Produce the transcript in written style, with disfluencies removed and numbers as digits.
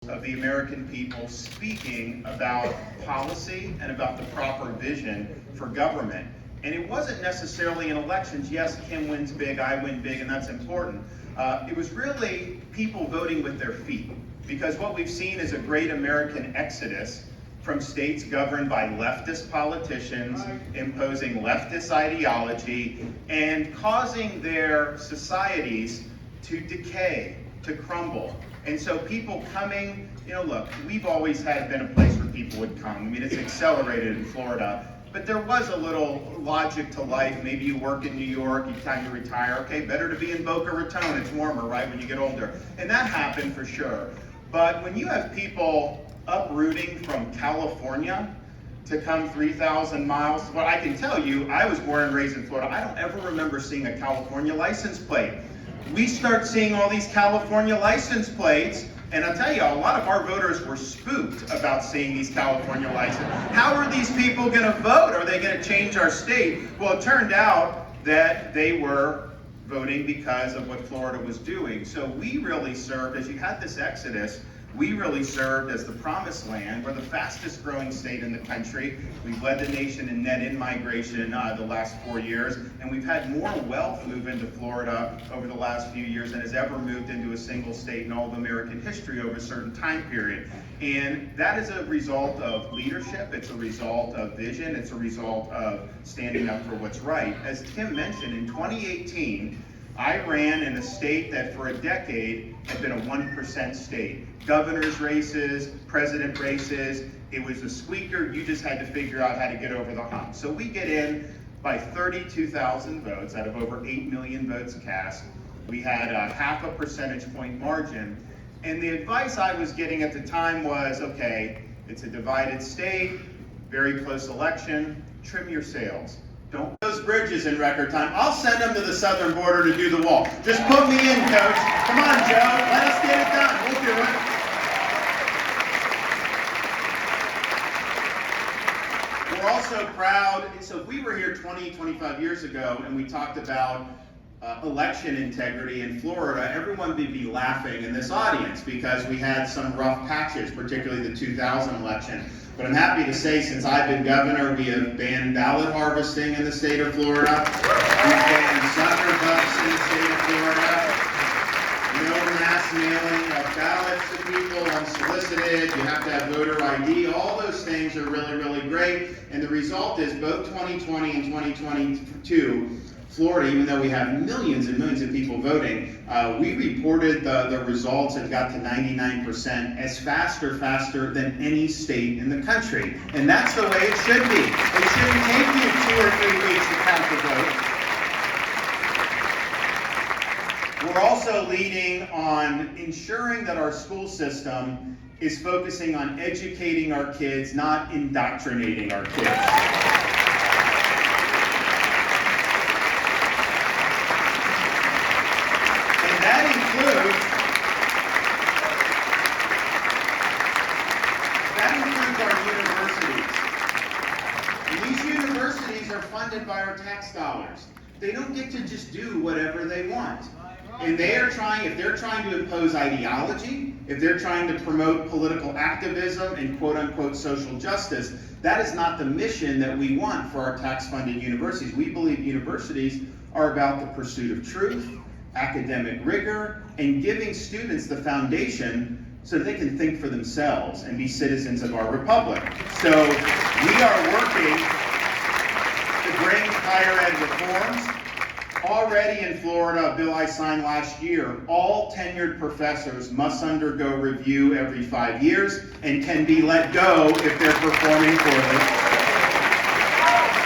of the American people speaking about policy and about the proper vision for government. And it wasn't necessarily in elections. Yes, Kim wins big, I win big, and that's important. It was really people voting with their feet. Because what we've seen is a great American exodus from states governed by leftist politicians, imposing leftist ideology, and causing their societies to decay, to crumble. And so people coming, look, we've always been a place where people would come. I mean, it's accelerated in Florida. But there was a little logic to life. Maybe you work in New York, it's time to retire. Okay, better to be in Boca Raton. It's warmer, right, when you get older. And that happened for sure. But when you have people uprooting from California to come 3,000 miles, well, I can tell you, I was born and raised in Florida. I don't ever remember seeing a California license plate. We start seeing all these California license plates, and I'll tell you, a lot of our voters were spooked about seeing these California licenses. How are these people going to vote? Are they going to change our state? Well, it turned out that they were voting because of what Florida was doing. So we really served, as you had this exodus, we really served as the promised land. We're the fastest growing state in the country. We've led the nation in net in-migration the last 4 years, and we've had more wealth move into Florida over the last few years than has ever moved into a single state in all of American history over a certain time period. And that is a result of leadership, it's a result of vision, it's a result of standing up for what's right. As Tim mentioned, in 2018, I ran in a state that for a decade had been a 1% state. Governor's races, president races, it was a squeaker. You just had to figure out how to get over the hump. So we get in by 32,000 votes out of over 8 million votes cast. We had a 0.5 percentage point margin. And the advice I was getting at the time was, okay, it's a divided state, very close election, trim your sails. Don't those bridges in record time. I'll send them to the southern border to do the wall. Just put me in, coach. Come on, Joe. Let us get it done. We'll do it. We're also proud. So if we were here 20, 25 years ago and we talked about election integrity in Florida, everyone would be laughing in this audience because we had some rough patches, particularly the 2000 election. But I'm happy to say, since I've been governor, we have banned ballot harvesting in the state of Florida. We've banned sucker bucks in the state of Florida. No mass mailing of ballots to people unsolicited. You have to have voter ID. All those things are really, really great. And the result is both 2020 and 2022, Florida, even though we have millions and millions of people voting, we reported the results and got to 99% as faster than any state in the country. And that's the way it should be. It shouldn't take you 2 or 3 weeks to count the vote. We're also leading on ensuring that our school system is focusing on educating our kids, not indoctrinating our kids. That includes our universities. These universities are funded by our tax dollars. They don't get to just do whatever they want. And if they're trying to impose ideology, if they're trying to promote political activism and quote-unquote social justice, that is not the mission that we want for our tax-funded universities. We believe universities are about the pursuit of truth, academic rigor, and giving students the foundation so they can think for themselves and be citizens of our republic. So we are working to bring higher ed reforms. Already in Florida, a bill I signed last year, all tenured professors must undergo review every 5 years and can be let go if they're performing poorly.